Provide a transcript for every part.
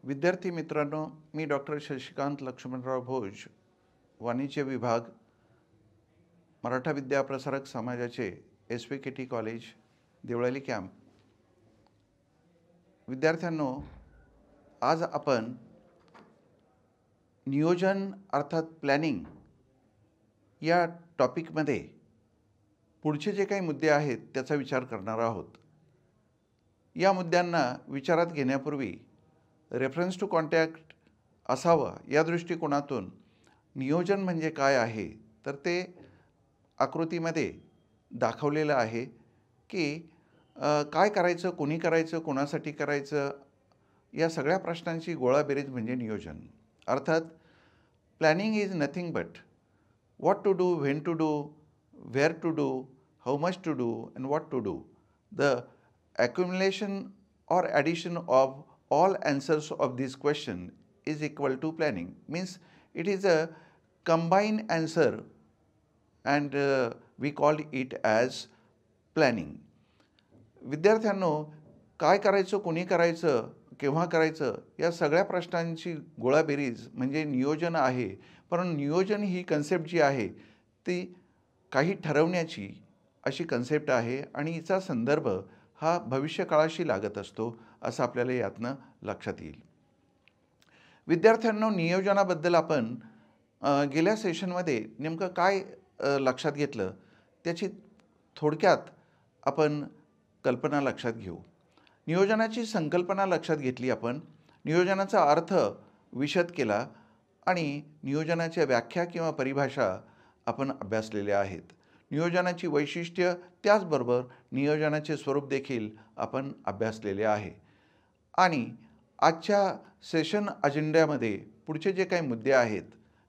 विद्यार्थी मित्रांनो, मी डॉक्टर शशिकांत लक्ष्मणराव भोज, वाणिज्य विभाग, मराठा विद्याप्रसारक समाजाचे SVKT कॉलेज, देवळाली कॅम्प. विद्यार्थ्यांनो, आज आपण नियोजन अर्थात प्लॅनिंग या टॉपिकमध्ये पुढचे जे काही मुद्दे आहेत त्याचा विचार करणार आहोत. या मुद्द्यांना विचारात घेण्यापूर्वी रेफरन्स टू कॉन्टॅक्ट असावा या दृष्टिकोनातून नियोजन म्हणजे काय आहे तर ते आकृतीमध्ये दाखवलेलं आहे की काय करायचं, कोणी करायचं, कोणासाठी करायचं, या सगळ्या प्रश्नांची गोळाबेरीज म्हणजे नियोजन. अर्थात planning is nothing but what to do, when to do, where to do, how much to do, and what to do. The accumulation or addition of all answers of this question is equal to planning. Means it is a combined answer and we call it as planning. विद्यार्थ्यांनो, काय करायचं, कोणी करायचं, केव्हा करायचं, या सगळ्या प्रश्नांची गोळाबेरीज म्हणजे नियोजन आहे. पण नियोजन ही कन्सेप्ट जी आहे ती काही ठरवण्याची अशी कन्सेप्ट आहे आणि हिचा संदर्भ हा भविष्यकाळाशी लागत असतो असं आपल्याला यातनं लक्षात येईल. विद्यार्थ्यांनो, नियोजनाबद्दल आपण गेल्या सेशनमध्ये नेमकं काय लक्षात घेतलं त्याची थोडक्यात आपण कल्पना लक्षात घेऊ. नियोजनाची संकल्पना लक्षात घेतली आपण, नियोजनाचा अर्थ विशद केला आणि नियोजनाच्या व्याख्या किंवा परिभाषा आपण अभ्यासलेल्या आहेत. नियोजनाची वैशिष्ट्य त्याचबरोबर नियोजनाचे स्वरूप देखील आपण अभ्यासलेले आहे. आणि आजच्या सेशन अजेंड्यामध्ये पुढचे जे काही मुद्दे आहेत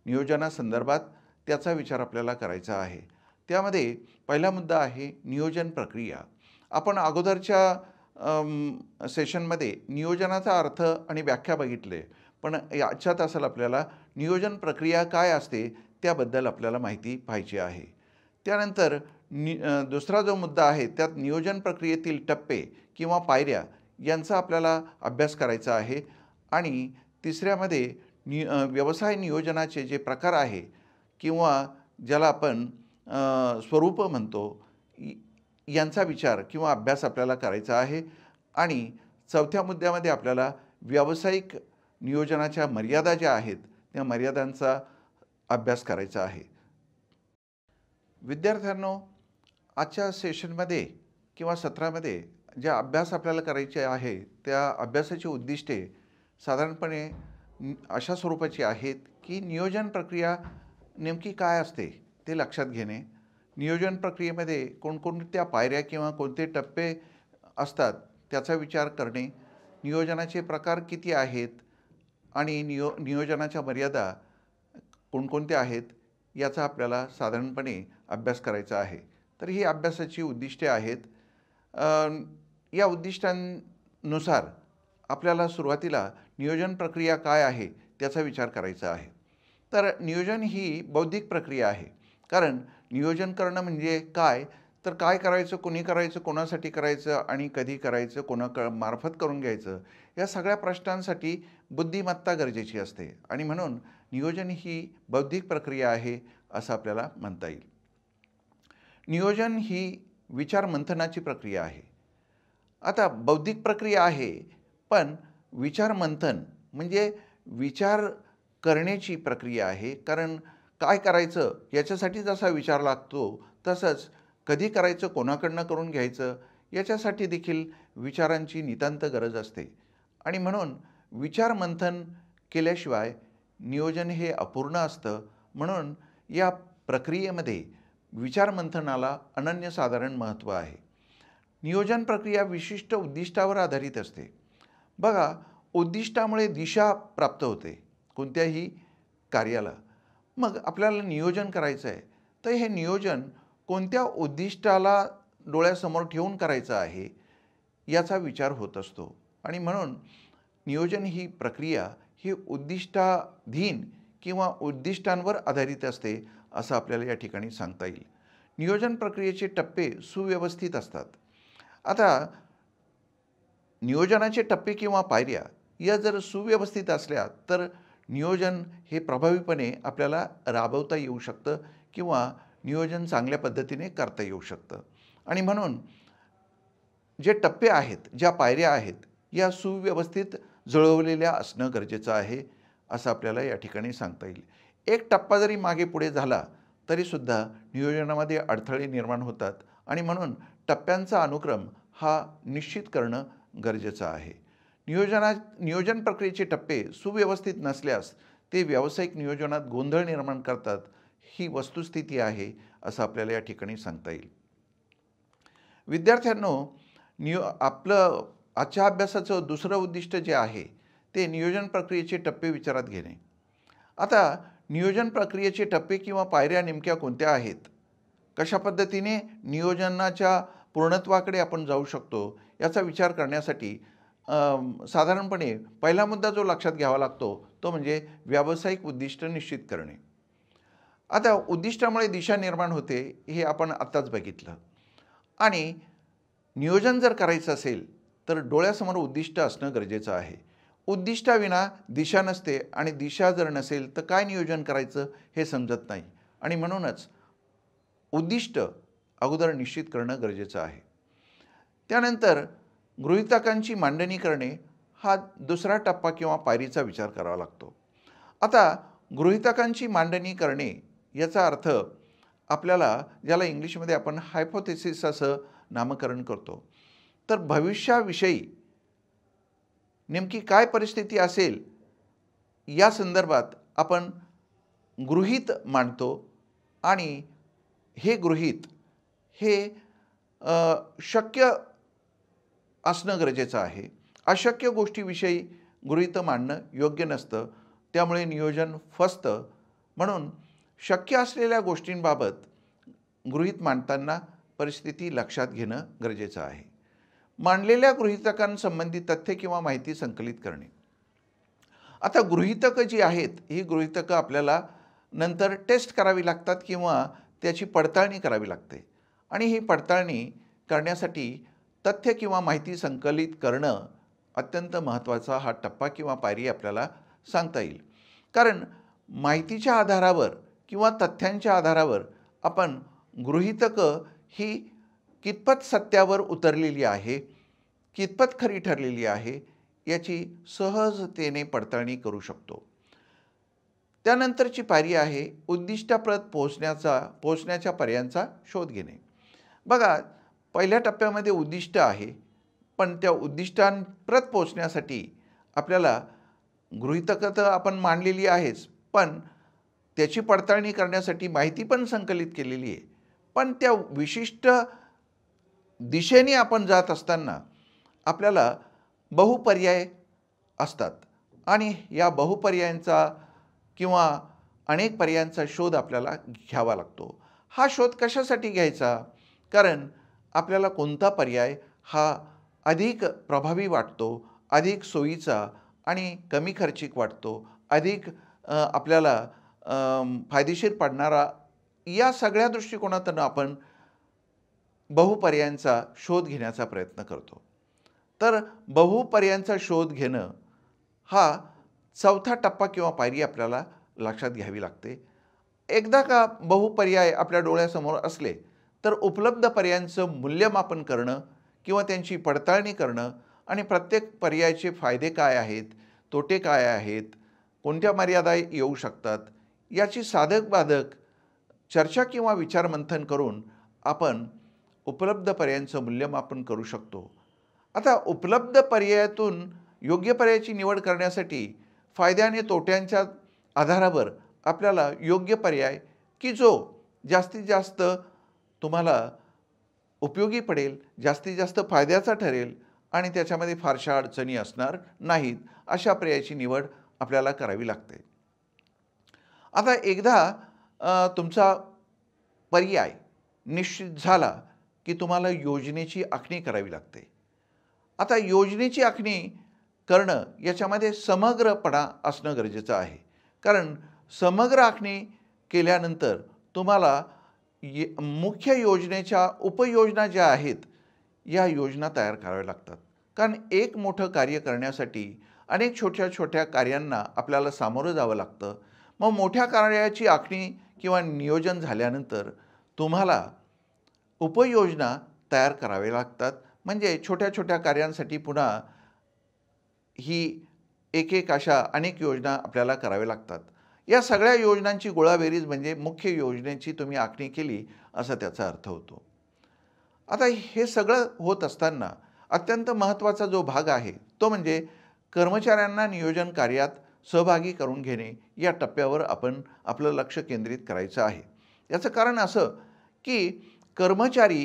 नियोजनासंदर्भात त्याचा विचार आपल्याला करायचा आहे. त्यामध्ये पहिला मुद्दा आहे नियोजन प्रक्रिया. आपण अगोदरच्या सेशनमध्ये नियोजनाचा अर्थ आणि व्याख्या बघितले, पण याच्या तासाला आपल्याला नियोजन प्रक्रिया काय असते त्याबद्दल आपल्याला माहिती पाहिजे आहे. त्यानंतर दुसरा जो मुद्दा आहे त्यात नियोजन प्रक्रियेतील टप्पे किंवा पायऱ्या यांचा आपल्याला अभ्यास करायचा आहे. आणि तिसऱ्यामध्ये व्यवसाय नियोजनाचे जे प्रकार आहे किंवा ज्याला आपण स्वरूप म्हणतो यांचा विचार किंवा अभ्यास आपल्याला करायचा आहे. आणि चौथ्या मुद्द्यामध्ये आपल्याला व्यावसायिक नियोजनाच्या मर्यादा ज्या आहेत त्या मर्यादांचा अभ्यास करायचा आहे. विद्यार्थ्यांनो, आजच्या सेशनमध्ये किंवा सत्रामध्ये ज्या अभ्यास आपल्याला करायचे आहे त्या अभ्यासाची उद्दिष्टे साधारणपणे अशा स्वरूपाची आहेत की नियोजन प्रक्रिया नेमकी काय असते ते लक्षात घेणे, नियोजन प्रक्रियेमध्ये कोणकोणत्या पायऱ्या किंवा कोणते टप्पे असतात त्याचा विचार करणे, नियोजनाचे प्रकार किती आहेत आणि नियोजनाच्या मर्यादा कोणकोणत्या आहेत याचा आपल्याला साधारणपणे अभ्यास करायचा आहे. तर ही अभ्यासाची उद्दिष्टे आहेत. या उद्दिष्टांनुसार आपल्याला सुरुवातीला नियोजन प्रक्रिया काय आहे त्याचा विचार करायचा आहे. तर नियोजन ही बौद्धिक प्रक्रिया आहे. कारण नियोजन करणं म्हणजे काय तर काय करायचं, कोणी करायचं, कोणासाठी करायचं आणि कधी करायचं, मार्फत करून घ्यायचं, या सगळ्या प्रश्नांसाठी बुद्धिमत्ता गरजेची असते. आणि म्हणून नियोजन ही बौद्धिक प्रक्रिया आहे असं आपल्याला म्हणता येईल. नियोजन ही विचार मंथनाची प्रक्रिया आहे. आता बौद्धिक प्रक्रिया आहे पण विचार मंथन म्हणजे विचार करण्याची प्रक्रिया आहे. कारण काय करायचं याच्यासाठी जसा विचार लागतो तसंच कधी करायचं, कोणाकडनं करून घ्यायचं याच्यासाठी देखील विचारांची नितांत गरज असते. आणि म्हणून विचार मंथन केल्याशिवाय नियोजन हे अपूर्ण असतं. म्हणून या प्रक्रियेमध्ये विचार मंथनाला अनन्यसाधारण महत्त्व आहे. नियोजन प्रक्रिया विशिष्ट उद्दिष्टावर आधारित असते. बघा, उद्दिष्टामुळे दिशा प्राप्त होते कोणत्याही कार्याला. मग आपल्याला नियोजन करायचं आहे तर हे नियोजन कोणत्या उद्दिष्टाला डोळ्यासमोर ठेवून करायचं आहे याचा विचार होत असतो. आणि म्हणून नियोजन ही प्रक्रिया ही उद्दिष्टाधीन किंवा उद्दिष्टांवर आधारित असते असं आपल्याला या ठिकाणी सांगता येईल. नियोजन प्रक्रियेचे टप्पे सुव्यवस्थित असतात. आता नियोजनाचे टप्पे किंवा पायऱ्या या जर सुव्यवस्थित असल्या तर नियोजन हे प्रभावीपणे आपल्याला राबवता येऊ शकतं किंवा नियोजन चांगल्या पद्धतीने करता येऊ शकतं. आणि म्हणून जे टप्पे आहेत, ज्या पायऱ्या आहेत, या सुव्यवस्थित जुळवलेल्या असणं गरजेचं आहे, असं आपल्याला या ठिकाणी सांगता येईल. एक टप्पा जरी मागे पुढे झाला, तरीसुद्धा नियोजनामध्ये अडथळे निर्माण होतात आणि म्हणून टप्प्यांचा अनुक्रम हा निश्चित करणं गरजेचं आहे. नियोजन प्रक्रियेचे टप्पे सुव्यवस्थित नसल्यास ते व्यावसायिक नियोजनात गोंधळ निर्माण करतात, ही वस्तुस्थिती आहे, असं आपल्याला या ठिकाणी सांगता येईल. विद्यार्थ्यांनो, आपलं आजच्या अभ्यासाचं दुसरं उद्दिष्ट जे आहे ते नियोजन प्रक्रियेचे टप्पे विचारात घेणे. आता नियोजन प्रक्रियेचे टप्पे किंवा पायऱ्या नेमक्या कोणत्या आहेत, कशा पद्धतीने नियोजनाच्या पूर्णत्वाकडे आपण जाऊ शकतो याचा विचार करण्यासाठी साधारणपणे पहिला मुद्दा जो लक्षात घ्यावा लागतो तो म्हणजे व्यावसायिक उद्दिष्ट निश्चित करणे. आता उद्दिष्टामुळे दिशा निर्माण होते हे आपण आत्ताच बघितलं. आणि नियोजन जर करायचं असेल तर डोळ्यासमोर उद्दिष्ट असणं गरजेचं आहे. उद्दिष्टाविना दिशा नसते आणि दिशा जर नसेल तर काय नियोजन करायचं हे समजत नाही. आणि म्हणूनच उद्दिष्ट अगोदर निश्चित करणं गरजेचं आहे. त्यानंतर गृहीतकांची मांडणी करणे हा दुसरा टप्पा किंवा पायरीचा विचार करावा लागतो. आता गृहीतकांची मांडणी करणे याचा अर्थ आपल्याला, ज्याला इंग्लिशमध्ये आपण हायपोथेसिस असं नामकरण करतो, तर भविष्याविषयी नेमकी काय परिस्थिती असेल या संदर्भात आपण गृहीत मांडतो आणि हे गृहीत हे शक्य असणं गरजेचं आहे. अशक्य गोष्टीविषयी गृहीत मांडणं योग्य नसतं, त्यामुळे नियोजन फसतं. म्हणून शक्य असलेल्या गोष्टींबाबत गृहीत मांडताना परिस्थिती लक्षात घेणं गरजेचं आहे. मांडलेल्या गृहीतकांसंबंधी तथ्य किंवा माहिती संकलित करणे. आता गृहीतकं जी आहेत ही गृहीतकं आपल्याला नंतर टेस्ट करावी लागतात किंवा त्याची पडताळणी करावी लागते. आणि ही पडताळणी करण्यासाठी तथ्य किंवा माहिती संकलित करणं अत्यंत महत्त्वाचा हा टप्पा किंवा पायरी आपल्याला सांगता येईल. कारण माहितीच्या आधारावर किंवा तथ्यांच्या आधारावर आपण गृहीतकं ही कितपत सत्यावर उतरलेली आहे, कितपत खरी ठरलेली आहे याची सहजतेने पडताळणी करू शकतो. त्यानंतरची पायरी आहे उद्दिष्टाप्रत पोहोचण्याच्या पर्यायांचा शोध घेणे. बघा, पहिल्या टप्प्यामध्ये उद्दिष्ट आहे, पण त्या उद्दिष्टांप्रत पोहोचण्यासाठी आपल्याला गृहीतकं तर आपण मांडलेली आहेच, पण त्याची पडताळणी करण्यासाठी माहिती पण संकलित केलेली आहे. पण त्या विशिष्ट दिशेने आपण जात असताना आपल्याला बहुपर्याय असतात आणि या बहुपर्यायांचा किंवा अनेक पर्यायांचा शोध आपल्याला घ्यावा लागतो. हा शोध कशासाठी घ्यायचा? कारण आपल्याला कोणता पर्याय हा अधिक प्रभावी वाटतो, अधिक सोयीचा आणि कमी खर्चिक वाटतो, अधिक आपल्याला फायदेशीर पडणारा, या सगळ्या दृष्टिकोनातून आपण बहुपर्यायांचा शोध घेण्याचा प्रयत्न करतो. तर बहुपर्यायांचा शोध घेणं हा चौथा टप्पा किंवा पायरी आपल्याला लक्षात घ्यावी लागते. एकदा का बहुपर्याय आपल्या डोळ्यासमोर असले तर उपलब्ध पर्यायांचं मूल्यमापन करणं किंवा त्यांची पडताळणी करणं आणि प्रत्येक पर्यायाचे फायदे काय आहेत, तोटे काय आहेत, कोणत्या मर्यादा येऊ शकतात याची साधक-बाधक चर्चा किंवा विचारमंथन करून आपण उपलब्ध पर्यायांचं मूल्यमापन करू शकतो. आता उपलब्ध पर्यायातून योग्य पर्यायाची निवड करण्यासाठी फायदे आणि तोट्यांच्या आधारावर आपल्याला योग्य पर्याय की जो जास्तीत जास्त तुम्हाला उपयोगी पडेल, जास्तीत जास्त फायद्याचा ठरेल आणि त्याच्यामध्ये फारशा अडचणी असणार नाहीत, अशा पर्यायाची निवड आपल्याला करावी लागते. आता एकदा तुमचा पर्याय निश्चित झाला की तुम्हाला योजनेची आखणी करावी लागते. आता योजनेची आखणी करणं याच्यामध्ये समग्रपणा असणं गरजेचं आहे. कारण समग्र आखणी केल्यानंतर तुम्हाला मुख्य योजनेच्या उपयोजना ज्या आहेत या योजना तयार कराव्या लागतात. कारण एक मोठं कार्य करण्यासाठी अनेक छोट्या-छोट्या कार्यांना आपल्याला सामोरं जावं लागतं. मग मोठ्या कार्याची आखणी किंवा नियोजन झाल्यानंतर तुम्हाला उपयोजना तयार कराव्या लागतात. म्हणजे छोट्या-छोट्या कार्यांसाठी पुन्हा ही एक अशा अनेक योजना आपल्याला कराव्या लागतात. या सगळ्या योजनांची गोळाबेरीज म्हणजे मुख्य योजनेची तुम्ही आखणी केली असा त्याचा अर्थ होतो. आता हे सगळं होत असताना अत्यंत महत्त्वाचा जो भाग आहे तो म्हणजे कर्मचाऱ्यांना नियोजन कार्यात सहभागी करून घेणे या टप्प्यावर आपण आपलं लक्ष केंद्रित करायचं आहे. याचं कारण असं की कर्मचारी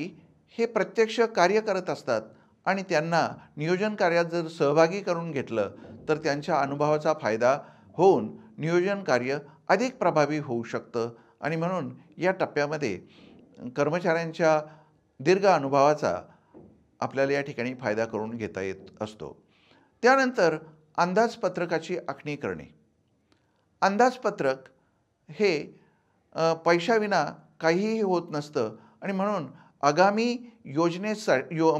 हे प्रत्यक्ष कार्य करत असतात आणि त्यांना नियोजन कार्यात जर सहभागी करून घेतलं तर त्यांच्या अनुभवाचा फायदा होऊन नियोजन कार्य अधिक प्रभावी होऊ शकतं आणि म्हणून या टप्प्यामध्ये कर्मचाऱ्यांच्या दीर्घ अनुभवाचा आपल्याला या ठिकाणी फायदा करून घेता येत असतो. त्यानंतर अंदाजपत्रकाची आखणी करणे. अंदाजपत्रक हे पैशाविना काहीही होत नसतं आणि म्हणून आगामी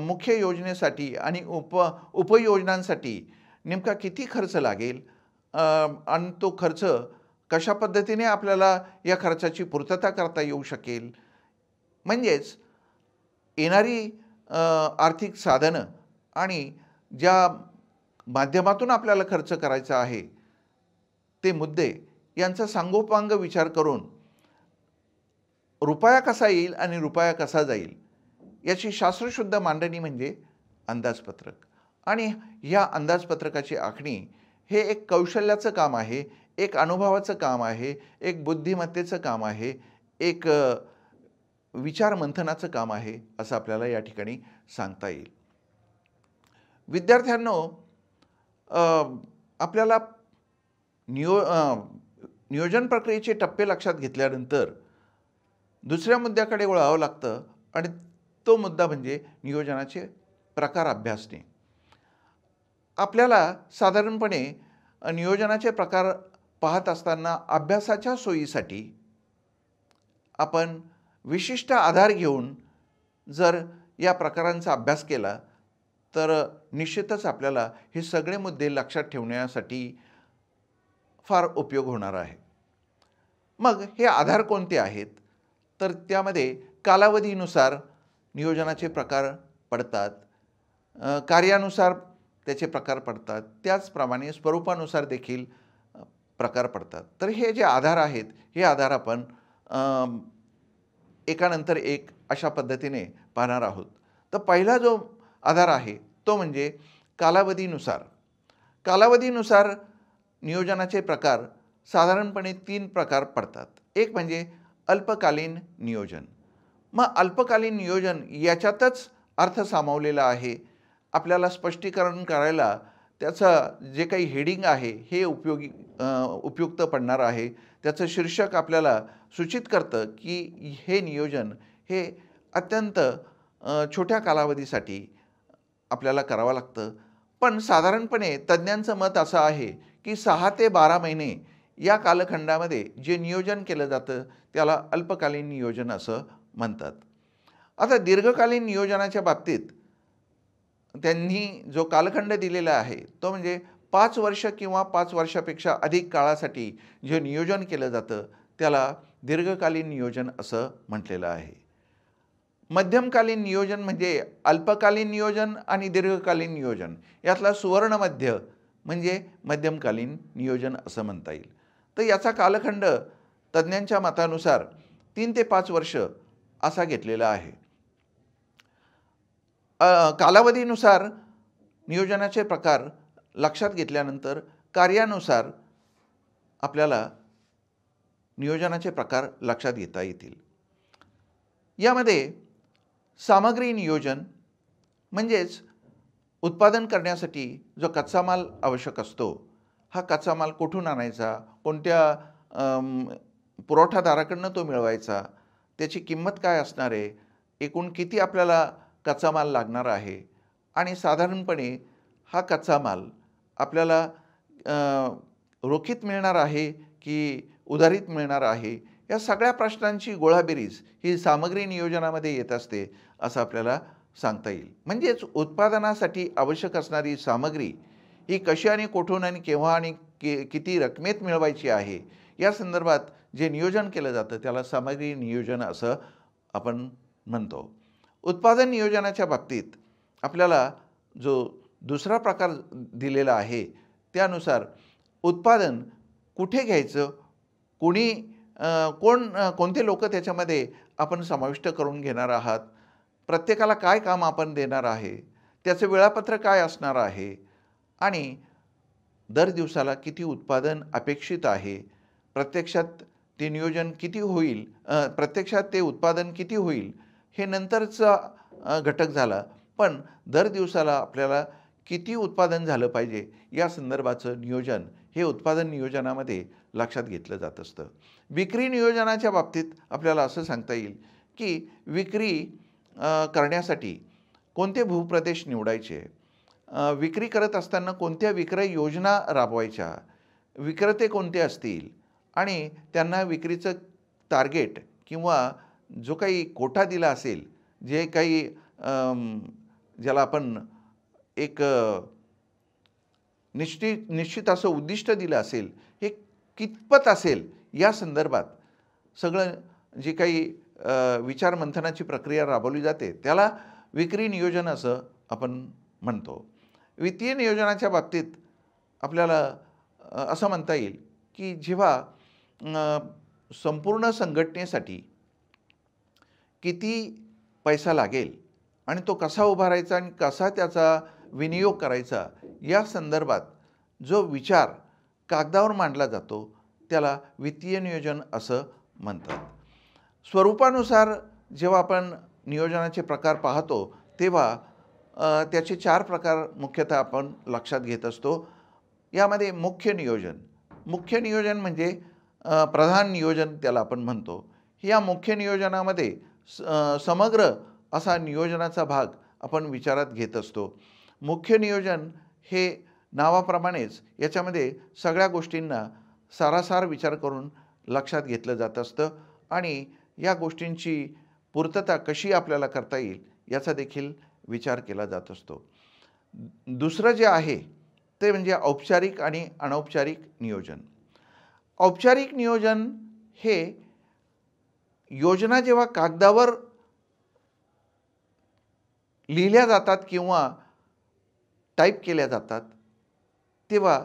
मुख्य योजनेसाठी आणि उपयोजनांसाठी नेमका किती खर्च लागेल आणि तो खर्च कशा पद्धतीने आपल्याला या खर्चाची पूर्तता करता येऊ शकेल. म्हणजेच येणारी आर्थिक साधनं आणि ज्या माध्यमातून आपल्याला खर्च करायचा आहे ते मुद्दे यांचा सांगोपांग विचार करून रुपया कसा येईल आणि रुपया कसा जाईल याची शास्त्रशुद्ध मांडणी म्हणजे अंदाजपत्रक. आणि ह्या अंदाजपत्रकाची आखणी हे एक कौशल्याचं काम आहे, एक अनुभवाचं काम आहे, एक बुद्धिमत्तेचं काम आहे, एक विचार मंथनाचं काम आहे असं आपल्याला या ठिकाणी सांगता येईल. विद्यार्थ्यांनो, आपल्याला नियोजन प्रक्रियेचे टप्पे लक्षात घेतल्यानंतर दुसऱ्या मुद्द्याकडे वळावं लागतं आणि तो मुद्दा म्हणजे नियोजनाचे प्रकार अभ्यासणे. आपल्याला साधारणपणे नियोजनाचे प्रकार पाहत असताना अभ्यासाच्या सोयीसाठी आपण विशिष्ट आधार घेऊन जर या प्रकारांचा अभ्यास केला तर निश्चितच आपल्याला हे सगळे मुद्दे लक्षात ठेवण्यासाठी फार उपयोग होणार आहे. मग हे आधार कोणते आहेत तर त्यामध्ये कालावधीनुसार नियोजनाचे प्रकार पडतात, कार्यानुसार त्याचे प्रकार पडतात, त्याचप्रमाणे स्वरूपानुसार देखील प्रकार पडतात. तर हे जे आधार आहेत हे आधार आपण एकानंतर एक अशा पद्धतीने पाहणार आहोत. तर पहिला जो आधार आहे तो म्हणजे कालावधीनुसार. कालावधीनुसार नियोजनाचे प्रकार साधारणपणे 3 प्रकार पडतात. एक म्हणजे अल्पकालीन नियोजन. मग अल्पकालीन नियोजन याच्यातच अर्थ सामावलेला आहे. आपल्याला स्पष्टीकरण करायला त्याचं जे काही हेडिंग आहे हे उपयुक्त पडणार आहे. त्याचं शीर्षक आपल्याला सूचित करतं की हे नियोजन हे अत्यंत छोट्या कालावधीसाठी आपल्याला करावं लागतं. पण साधारणपणे तज्ज्ञांचं मत असं आहे की 6 ते 12 महिने या कालखंडामध्ये जे नियोजन केलं जातं त्याला अल्पकालीन नियोजन असं म्हणतात. आता दीर्घकालीन नियोजनाच्या बाबतीत त्यांनी जो कालखंड दिलेला आहे तो म्हणजे 5 वर्ष किंवा 5 वर्षापेक्षा अधिक काळासाठी जे नियोजन केलं जातं त्याला दीर्घकालीन नियोजन असं म्हटलेलं आहे. मध्यमकालीन नियोजन म्हणजे अल्पकालीन नियोजन आणि दीर्घकालीन नियोजन यातला सुवर्ण मध्य म्हणजे मध्यमकालीन नियोजन असं म्हणता येईल. तर याचा कालखंड तज्ज्ञांच्या मतानुसार 3 ते 5 वर्ष असा घेतलेला आहे. कालावधीनुसार नियोजनाचे प्रकार लक्षात घेतल्यानंतर कार्यानुसार आपल्याला नियोजनाचे प्रकार लक्षात घेता येतील. यामध्ये सामग्री नियोजन म्हणजेच उत्पादन करण्यासाठी जो कच्चा माल आवश्यक असतो हा कच्चा माल कुठून आणायचा, कोणत्या पुरवठादाराकडून तो मिळवायचा, त्याची किंमत काय असणार आहे, एकूण किती आपल्याला कच्चा माल लागणार आहे आणि साधारणपणे हा कच्चा माल आपल्याला रोखीत मिळणार आहे की उधारीत मिळणार आहे, या सगळ्या प्रश्नांची गोळाबेरीज ही सामग्री नियोजनामध्ये येत असते असं आपल्याला सांगता येईल. म्हणजेच उत्पादनासाठी आवश्यक असणारी सामग्री ही कशी आणि कुठून आणि केव्हा आणि किती रकमेत मिळवायची आहे, या संदर्भात जे नियोजन केलं जातं त्याला सामग्री नियोजन असं आपण म्हणतो. उत्पादन नियोजनाच्या बाबतीत आपल्याला जो दुसरा प्रकार दिलेला आहे, त्यानुसार उत्पादन कुठे घ्यायचं, कोणी कोणते लोकं त्याच्यामध्ये आपण समाविष्ट करून घेणार आहात, प्रत्येकाला काय काम आपण देणार आहे, त्याचं वेळापत्रक काय असणार आहे आणि दर दिवसाला किती उत्पादन अपेक्षित आहे, प्रत्यक्षात ते नियोजन किती होईल, प्रत्यक्षात ते उत्पादन किती होईल, हे नंतरचा घटक झाला. पण दर दिवसाला आपल्याला किती उत्पादन झालं पाहिजे या संदर्भाचं नियोजन हे उत्पादन नियोजनामध्ये लक्षात घेतलं जात असतं. विक्री नियोजनाच्या बाबतीत आपल्याला असं सांगता येईल की विक्री करण्यासाठी कोणते भूप्रदेश निवडायचे, विक्री करत असताना कोणत्या विक्रय योजना राबवायच्या, विक्रेते कोणते असतील आणि त्यांना विक्रीचं टार्गेट किंवा जो काही कोटा दिला असेल, जे काही ज्याला आपण एक निश्चित असं उद्दिष्ट दिलं असेल, हे कितपत असेल या संदर्भात सगळं जे काही विचारमंथनाची प्रक्रिया राबवली जाते त्याला विक्री नियोजन असं आपण म्हणतो. वित्तीय नियोजनाच्या बाबतीत आपल्याला असं म्हणता येईल की जेव्हा संपूर्ण संघटनेसाठी किती पैसा लागेल आणि तो कसा उभारायचा आणि कसा त्याचा विनियोग करायचा या संदर्भात जो विचार कागदावर मांडला जातो त्याला वित्तीय नियोजन असं म्हणतात. स्वरूपानुसार जेव्हा आपण नियोजनाचे प्रकार पाहतो तेव्हा त्याचे 4 प्रकार मुख्यतः आपण लक्षात घेत असतो. यामध्ये मुख्य नियोजन म्हणजे प्रधान नियोजन त्याला आपण म्हणतो. या मुख्य नियोजनामध्ये समग्र असा नियोजनाचा भाग आपण विचारात घेत असतो. मुख्य नियोजन हे नावाप्रमाणेच याच्यामध्ये सगळ्या गोष्टींना सारासार विचार करून लक्षात घेतलं जात असतं आणि या गोष्टींची पूर्तता कशी आपल्याला करता येईल याचा देखील विचार केला जात असतो. दुसरं जे आहे ते म्हणजे औपचारिक आणि अनौपचारिक नियोजन. औपचारिक नियोजन हे योजना जेव्हा कागदावर लिहिल्या जातात किंवा टाईप केल्या जातात तेव्हा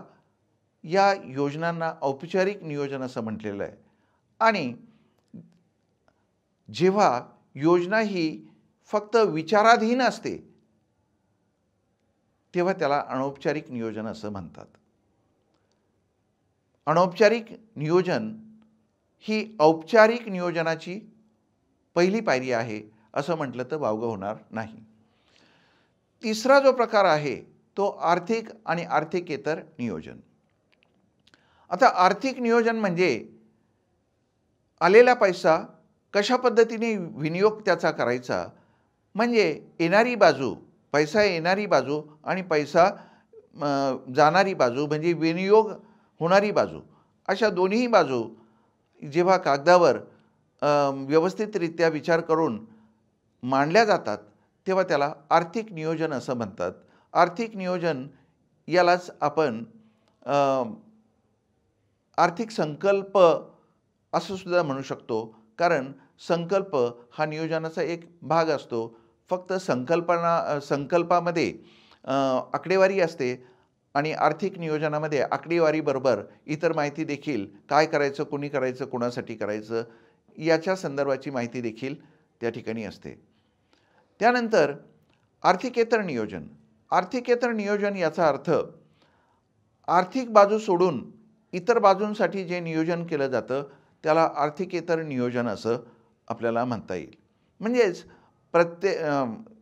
या योजनांना औपचारिक नियोजन असं म्हटलेलं आहे. आणि जेव्हा योजना ही फक्त विचाराधीन असते तेव्हा त्याला अनौपचारिक नियोजन असं म्हणतात. अनौपचारिक नियोजन ही औपचारिक नियोजनाची पहिली पायरी आहे असं म्हटलं तर वावगं होणार नाही. तिसरा जो प्रकार आहे तो आर्थिक आणि आर्थिकेतर नियोजन. आता आर्थिक नियोजन म्हणजे आलेला पैसा कशा पद्धतीने विनियोग त्याचा करायचा, म्हणजे येणारी बाजू, पैसा येणारी बाजू आणि पैसा जाणारी बाजू म्हणजे विनियोग होणारी बाजू, अशा दोन्ही बाजू जेव्हा कागदावर व्यवस्थितरित्या विचार करून मांडल्या जातात तेव्हा त्याला आर्थिक नियोजन असं म्हणतात. आर्थिक नियोजन यालाच आपण आर्थिक संकल्प असं सुद्धा म्हणू शकतो, कारण संकल्प हा नियोजनाचा एक भाग असतो. फक्त संकल्पामध्ये आकडेवारी असते आणि आर्थिक नियोजनामध्ये आकडेवारीबरोबर इतर माहिती देखील, काय करायचं, कोणी करायचं, कोणासाठी करायचं याच्या संदर्भाची माहिती देखील त्या ठिकाणी असते. त्यानंतर आर्थिकेतर नियोजन. आर्थिकेतर नियोजन याचा अर्थ आर्थिक बाजू सोडून इतर बाजूंसाठी जे नियोजन केलं जातं त्याला आर्थिकेतर नियोजन असं आपल्याला म्हणता येईल. म्हणजेच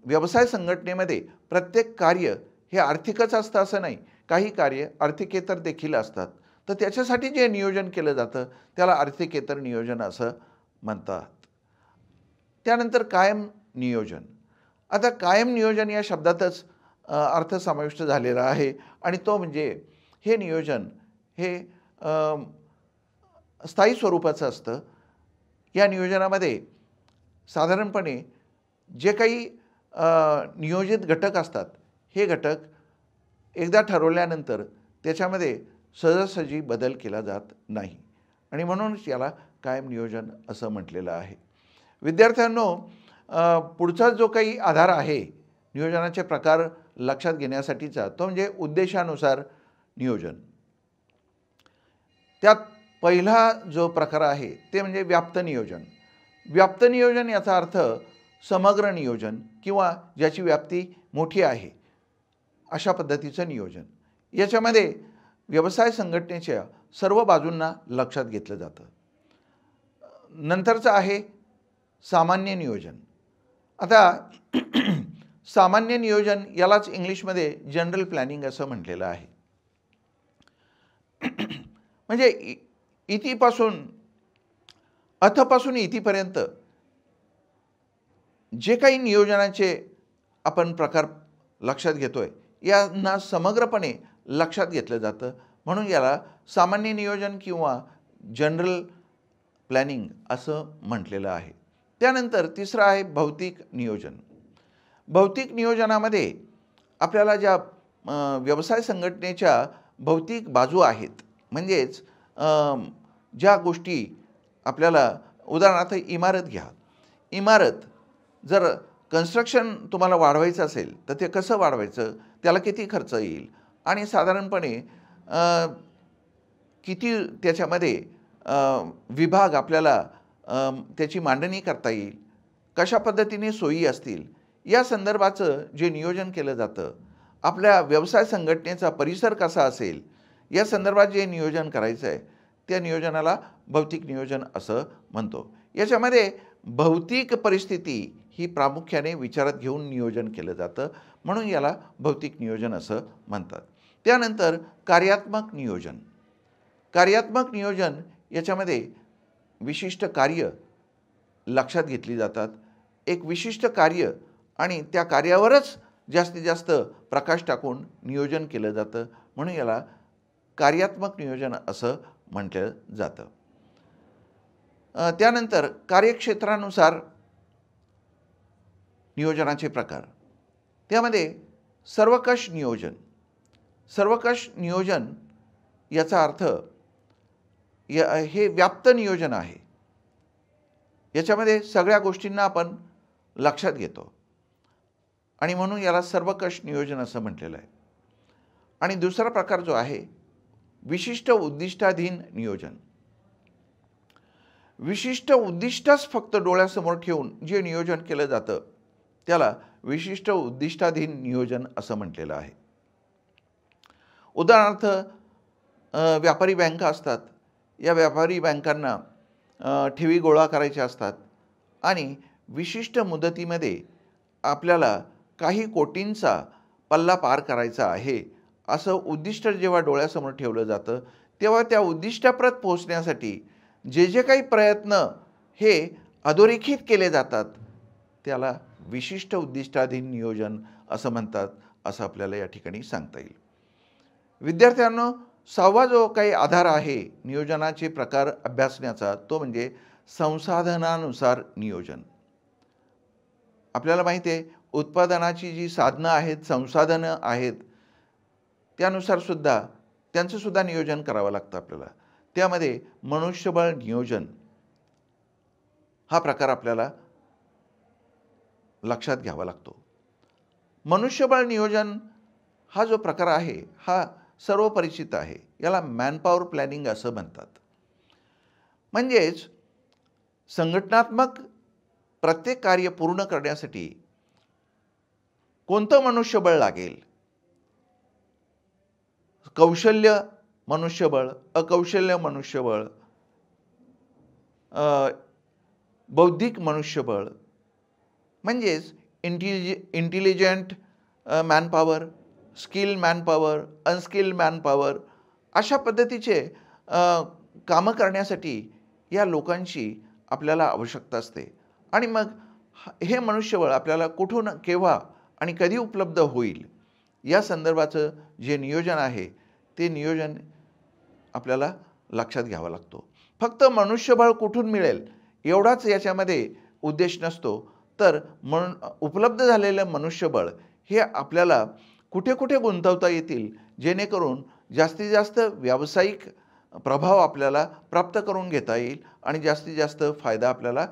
व्यवसाय संघटनेमध्ये प्रत्येक कार्य हे आर्थिकच असतं असं नाही, काही कार्य आर्थिकेतर देखील असतात. तर त्याच्यासाठी जे नियोजन केलं जातं त्याला आर्थिकेतर नियोजन असं म्हणतात. त्यानंतर कायम नियोजन. आता कायम नियोजन या शब्दातच अर्थ समाविष्ट झालेला आहे आणि तो म्हणजे हे नियोजन हे स्थायी स्वरूपाचं असतं. या नियोजनामध्ये साधारणपणे जे काही नियोजित घटक असतात हे घटक एकदा ठरवल्यानंतर त्याच्यामध्ये सहजासहजी बदल केला जात नाही आणि म्हणूनच याला कायम नियोजन असं म्हटलेलं आहे. विद्यार्थ्यांनो, पुढचा जो काही आधार आहे नियोजनाचे प्रकार लक्षात घेण्यासाठीचा तो म्हणजे उद्देशानुसार नियोजन. त्यात पहिला जो प्रकार आहे ते म्हणजे व्याप्त नियोजन. व्याप्त नियोजन याचा अर्थ समग्र नियोजन किंवा ज्याची व्याप्ती मोठी आहे अशा पद्धतीचं नियोजन. याच्यामध्ये व्यवसाय संघटनेच्या सर्व बाजूंना लक्षात घेतलं जातं. नंतरचं आहे सामान्य नियोजन. आता सामान्य नियोजन यालाच इंग्लिशमध्ये जनरल प्लॅनिंग असं म्हटलेलं आहे. म्हणजे इतीपासून अथपासून इतीपर्यंत जे काही नियोजनाचे आपण प्रकार लक्षात घेतोय यांना समग्रपणे लक्षात घेतलं जातं, म्हणून याला सामान्य नियोजन किंवा जनरल प्लॅनिंग असं म्हटलेलं आहे. त्यानंतर तिसरं आहे भौतिक नियोजन. भौतिक नियोजनामध्ये आपल्याला ज्या व्यवसाय संघटनेच्या भौतिक बाजू आहेत, म्हणजेच ज्या गोष्टी आपल्याला, उदाहरणार्थ इमारत घ्या. इमारत जर कन्स्ट्रक्शन तुम्हाला वाढवायचं असेल तर ते कसं वाढवायचं, त्याला किती खर्च येईल आणि साधारणपणे किती त्याच्यामध्ये विभाग आपल्याला त्याची मांडणी करता येईल, कशा पद्धतीने सोयी असतील, या संदर्भाचं जे नियोजन केलं जातं. आपल्या व्यवसाय संघटनेचा परिसर कसा असेल या संदर्भात जे नियोजन करायचं आहे त्या नियोजनाला भौतिक नियोजन असं म्हणतो. याच्यामध्ये भौतिक परिस्थिती ही प्रामुख्याने विचारात घेऊन नियोजन केलं जातं, म्हणून याला भौतिक नियोजन असं म्हणतात. त्यानंतर कार्यात्मक नियोजन. कार्यात्मक नियोजन याच्यामध्ये विशिष्ट कार्य लक्षात घेतली जातात. एक विशिष्ट कार्य आणि त्या कार्यावरच जास्तीत जास्त प्रकाश टाकून नियोजन केलं जातं, म्हणून याला कार्यात्मक नियोजन असं म्हटलं जातं. त्यानंतर कार्यक्षेत्रानुसार नियोजनाचे प्रकार. त्यामध्ये सर्वकष नियोजन. सर्वकष नियोजन याचा अर्थ हे व्याप्त नियोजन आहे. याच्यामध्ये सगळ्या गोष्टींना आपण लक्षात घेतो आणि म्हणून याला सर्वकष नियोजन असं म्हटलेलं आहे. आणि दुसरा प्रकार जो आहे विशिष्ट उद्दिष्टाधीन नियोजन. विशिष्ट उद्दिष्टच फक्त डोळ्यासमोर ठेवून जे नियोजन केलं जातं त्याला विशिष्ट उद्दिष्टाधीन नियोजन असं म्हटलेलं आहे. उदाहरणार्थ व्यापारी बँका असतात. या व्यापारी बँकांना ठेवी गोळा करायच्या असतात आणि विशिष्ट मुदतीमध्ये आपल्याला काही कोटींचा पल्ला पार करायचा आहे असं उद्दिष्ट जेव्हा डोळ्यासमोर ठेवलं जातं तेव्हा त्या उद्दिष्टाप्रत पोहोचण्यासाठी जे जे काही प्रयत्न हे अधोरेखित केले जातात त्याला विशिष्ट उद्दिष्टाधीन नियोजन असं म्हणतात, असं आपल्याला या ठिकाणी सांगता येईल. विद्यार्थ्यांनो, सहावा जो काही आधार आहे नियोजनाचे प्रकार अभ्यासण्याचा तो म्हणजे संसाधनानुसार नियोजन. आपल्याला माहिती आहे उत्पादनाची जी साधनं आहेत, संसाधनं आहेत, त्यानुसार सुद्धा त्यांचं सुद्धा नियोजन करावं लागतं आपल्याला. त्यामध्ये मनुष्यबळ नियोजन हा प्रकार आपल्याला लक्षात घ्यावा लागतो. मनुष्यबळ नियोजन हा जो प्रकार आहे हा सर्व परिचित आहे. याला मॅनपॉवर प्लॅनिंग असं म्हणतात. म्हणजेच संघटनात्मक प्रत्येक कार्य पूर्ण करण्यासाठी कोणतं मनुष्यबळ लागेल, कौशल्य मनुष्यबळ, अकौशल्य मनुष्यबळ, बौद्धिक मनुष्यबळ, म्हणजेच intelligent manpower, skill manpower, unskilled manpower, अशा पद्धतीचे कामं करण्यासाठी या लोकांची आपल्याला आवश्यकता असते. आणि मग हे मनुष्यबळ आपल्याला कुठून, केव्हा आणि कधी उपलब्ध होईल या संदर्भाचं जे नियोजन आहे ते नियोजन आपल्याला लक्षात घ्यावं लागतो. फक्त मनुष्यबळ कुठून मिळेल एवढाच याच्यामध्ये उद्देश नसतो, तर उपलब्ध झालेलं मनुष्यबळ हे आपल्याला कुठे कुठे गुंतवता येतील, जेणेकरून जास्तीत जास्त व्यावसायिक प्रभाव आपल्याला प्राप्त करून घेता येईल आणि जास्तीत जास्त फायदा आपल्याला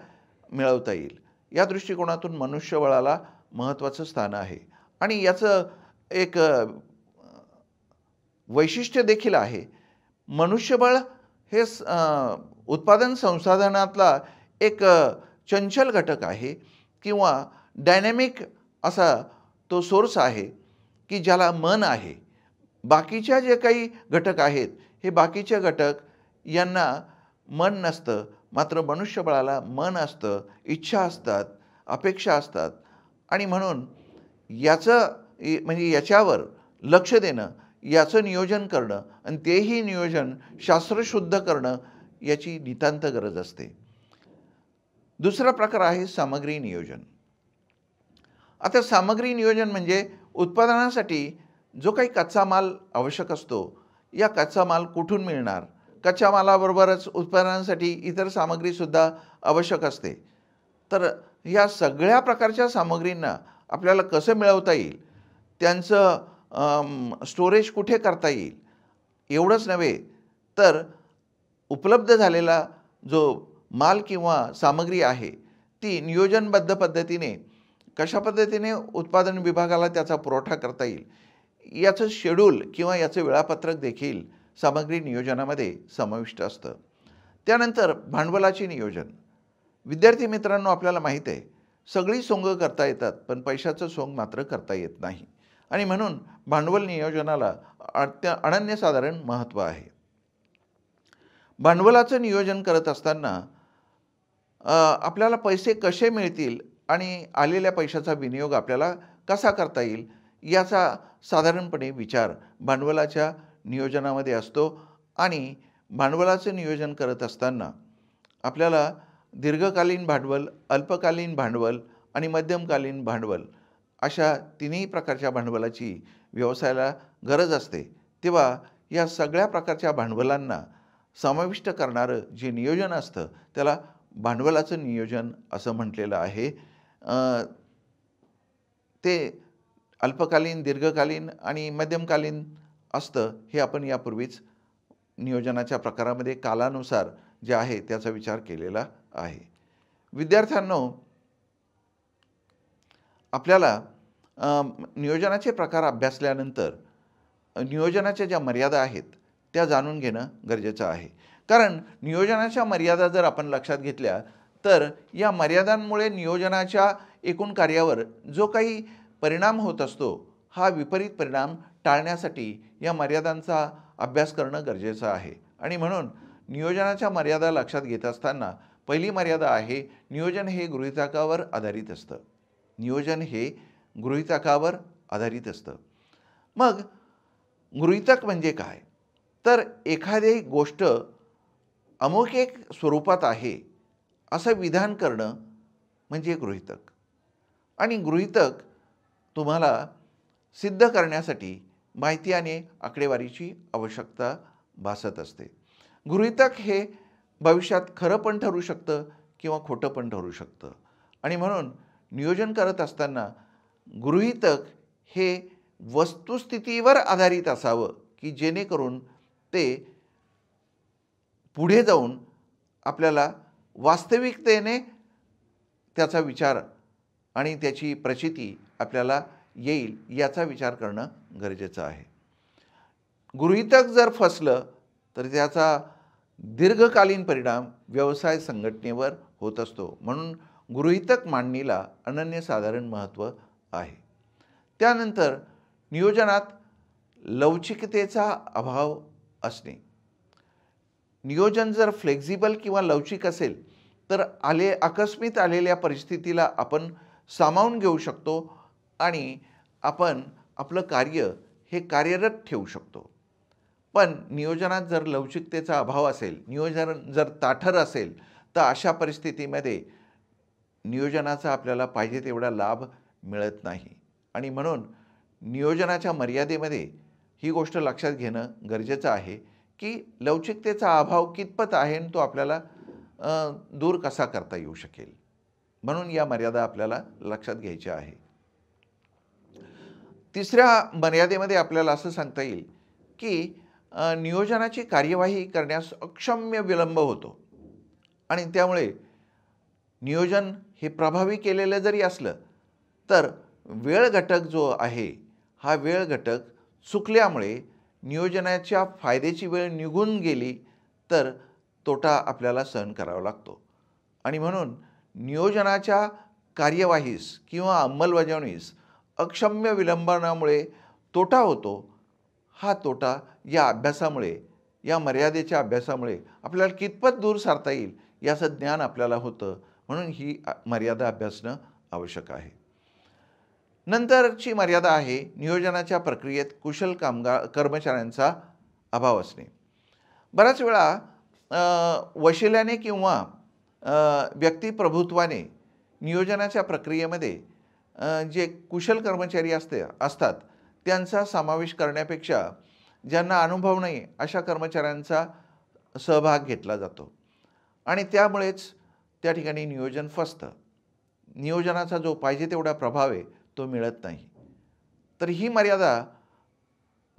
मिळवता येईल. या दृष्टिकोनातून मनुष्यबळाला महत्त्वाचं स्थान आहे आणि याचं एक वैशिष्ट्य देखील आहे. मनुष्यबळ हे उत्पादन संसाधनातला एक चंचल घटक आहे किंवा डायनॅमिक असा तो सोर्स आहे की ज्याला मन आहे. बाकीच्या जे काही घटक आहेत, हे बाकीचे घटक यांना मन नसतं, मात्र मनुष्यबळाला मन असतं, इच्छा असतात, अपेक्षा असतात आणि म्हणून म्हणजे याच्यावर लक्ष देणं, याचं नियोजन करणं आणि तेही नियोजन शास्त्रशुद्ध करणं याची नितांत गरज असते. दुसरा प्रकार आहे सामग्री नियोजन. आता सामग्री नियोजन म्हणजे उत्पादनासाठी जो काही कच्चा माल आवश्यक असतो, या कच्चा माल कुठून मिळणार? कच्च्या मालाबरोबरच उत्पादनासाठी इतर सामग्रीसुद्धा आवश्यक असते. तर ह्या सगळ्या प्रकारच्या सामग्रींना आपल्याला कसं मिळवता येईल, त्यांचं स्टोरेज कुठे करता येईल, एवढंच नव्हे तर उपलब्ध झालेला जो माल किंवा सामग्री आहे, ती नियोजनबद्ध पद्धतीने कशा पद्धतीने उत्पादन विभागाला त्याचा पुरवठा करता येईल, याचं शेड्यूल किंवा याचं वेळापत्रक देखील सामग्री नियोजनामध्ये समाविष्ट असतं. त्यानंतर भांडवलाचे नियोजन. विद्यार्थी मित्रांनो, आपल्याला माहीत आहे, सगळी सोंग करता येतात, पण पैशाचं सोंग मात्र करता येत नाही आणि म्हणून भांडवल नियोजनाला अनन्यसाधारण महत्त्व आहे. भांडवलाचं नियोजन करत असताना आपल्याला पैसे कसे मिळतील आणि आलेल्या पैशाचा विनियोग आपल्याला कसा करता येईल, याचा साधारणपणे विचार भांडवलाच्या नियोजनामध्ये असतो आणि भांडवलाचं नियोजन करत असताना आपल्याला दीर्घकालीन भांडवल, अल्पकालीन भांडवल आणि मध्यमकालीन भांडवल अशा तिन्ही प्रकारच्या भांडवलाची व्यवसायाला गरज असते. तेव्हा या सगळ्या प्रकारच्या भांडवलांना समाविष्ट करणारं जे नियोजन असतं, त्याला भांडवलाचं नियोजन असं म्हटलेलं आहे. ते अल्पकालीन, दीर्घकालीन आणि मध्यमकालीन असतं. हे आपण यापूर्वीच नियोजनाच्या प्रकारामध्ये कालानुसार जे आहे त्याचा विचार केलेला आहे. विद्यार्थ्यांनो, आपल्याला नियोजनाचे प्रकार अभ्यासल्यानंतर नियोजनाच्या ज्या मर्यादा आहेत त्या जाणून घेणं गरजेचं आहे. कारण नियोजनाच्या मर्यादा जर आपण लक्षात घेतल्या तर या मर्यादांमुळे नियोजनाच्या एकूण कार्यावर जो काही परिणाम होत असतो, हा विपरीत परिणाम टाळण्यासाठी या मर्यादांचा अभ्यास करणं गरजेचं आहे. आणि म्हणून नियोजनाच्या मर्यादा लक्षात घेत असताना पहिली मर्यादा आहे, नियोजन हे गृहीतकावर आधारित असतं. नियोजन हे गृहीतकावर आधारित असतं. मग गृहीतक म्हणजे काय? तर एखादी गोष्ट अमुक एक स्वरूपात आहे असं विधान करणं म्हणजे गृहीतक. आणि गृहीतक तुम्हाला सिद्ध करण्यासाठी माहिती आणि आकडेवारीची आवश्यकता भासत असते. गृहीतक हे भविष्यात खरं पण ठरू शकतं किंवा खोटं पण ठरू शकतं आणि म्हणून नियोजन करत असताना गृहीतक हे वस्तुस्थितीवर आधारित असावं की जेणेकरून ते पुढे जाऊन आपल्याला वास्तविकतेने त्याचा विचार आणि त्याची प्रचिती आपल्याला येईल याचा विचार करणं गरजेचं आहे. गृहीतक जर फसलं तर त्याचा दीर्घकालीन परिणाम व्यवसाय संघटनेवर होत असतो. म्हणून गृहीतक मांडणीला अनन्यसाधारण महत्त्व आहे. त्यानंतर नियोजनात लवचिकतेचा अभाव असणे. नियोजन जर फ्लेक्झिबल किंवा लवचिक असेल तर आकस्मित आलेल्या परिस्थितीला आपण सामावून घेऊ शकतो आणि आपण आपलं कार्य हे कार्यरत ठेवू शकतो. पण नियोजनात जर लवचिकतेचा अभाव असेल, नियोजन जर ताठर असेल, तर अशा परिस्थितीमध्ये नियोजनाचा आपल्याला पाहिजे तेवढा लाभ मिळत नाही. आणि म्हणून नियोजनाच्या मर्यादेमध्ये ही गोष्ट लक्षात घेणं गरजेचं आहे की लवचिकतेचा अभाव कितपत आहे आणि तो आपल्याला दूर कसा करता येऊ शकेल. म्हणून या मर्यादा आपल्याला लक्षात घ्यायच्या आहे. तिसऱ्या मर्यादेमध्ये आपल्याला असं सांगता येईल की नियोजनाची कार्यवाही करण्यास अक्षम्य विलंब होतो आणि त्यामुळे नियोजन हे प्रभावी केलेलं जरी असलं तर वेळ घटक जो आहे हा वेळ घटक चुकल्यामुळे नियोजनाच्या फायद्याची वेळ निघून गेली तर तोटा आपल्याला सहन करावा लागतो आणि म्हणून नियोजनाच्या कार्यवाहीस किंवा अंमलबजावणीस अक्षम्य विलंबनामुळे तोटा होतो. हा तोटा या अभ्यासामुळे या मर्यादेच्या अभ्यासामुळे आपल्याला कितपत दूर सारता येईल याचं ज्ञान आपल्याला होतं. म्हणून ही मर्यादा अभ्यासणं आवश्यक आहे. नंतरची मर्यादा आहे नियोजनाच्या प्रक्रियेत कुशल कर्मचाऱ्यांचा अभाव असणे. बऱ्याच वेळा वशिल्याने किंवा व्यक्तिप्रभुत्वाने नियोजनाच्या प्रक्रियेमध्ये जे कुशल कर्मचारी असतात त्यांचा समावेश करण्यापेक्षा ज्यांना अनुभव नाही अशा कर्मचाऱ्यांचा सहभाग घेतला जातो आणि त्यामुळेच त्या ठिकाणी नियोजन फसतं. नियोजनाचा जो पाहिजे तेवढा प्रभाव आहे तो मिळत नाही. तर ही मर्यादा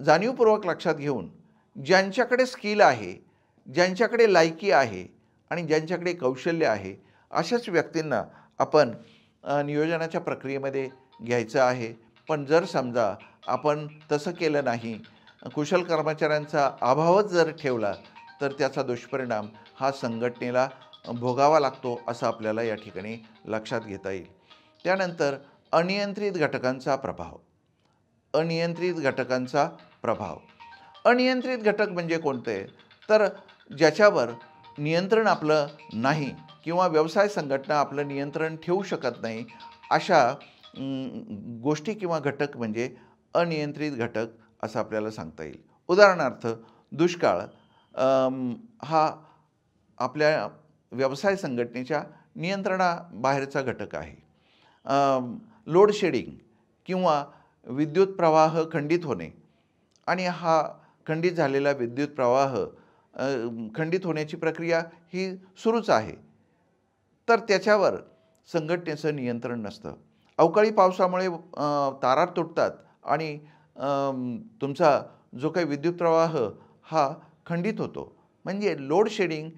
जाणीवपूर्वक लक्षात घेऊन ज्यांच्याकडे स्किल आहे, ज्यांच्याकडे लायकी आहे आणि ज्यांच्याकडे कौशल्य आहे अशाच व्यक्तींना आपण नियोजनाच्या प्रक्रियेमध्ये घ्यायचं आहे. पण जर समजा आपण तसं केलं नाही, कुशल कर्मचाऱ्यांचा अभावच जर ठेवला तर त्याचा दुष्परिणाम हा संघटनेला भोगावा लागतो असं आपल्याला या ठिकाणी लक्षात घेता येईल. त्यानंतर अनियंत्रित घटकांचा प्रभाव. अनियंत्रित घटकांचा प्रभाव. अनियंत्रित घटक म्हणजे कोणते? तर ज्याच्यावर नियंत्रण आपलं नाही किंवा व्यवसाय संघटना आपलं नियंत्रण ठेवू शकत नाही अशा गोष्टी किंवा घटक म्हणजे अनियंत्रित घटक असं आपल्याला सांगता येईल. उदाहरणार्थ दुष्काळ हा आपल्या व्यवसाय संघटनेच्या नियंत्रणाबाहेरचा घटक आहे. लोड शेडिंग किंवा विद्युत प्रवाह खंडित होणे आणि हा खंडित झालेला विद्युत प्रवाह खंडित होण्याची प्रक्रिया ही सुरूच आहे तर त्याच्यावर संघटनेचं नियंत्रण नसतं. अवकाळी पावसामुळे तारा तुटतात आणि तुमचा जो काही विद्युत प्रवाह हा खंडित होतो. म्हणजे लोड शेडिंग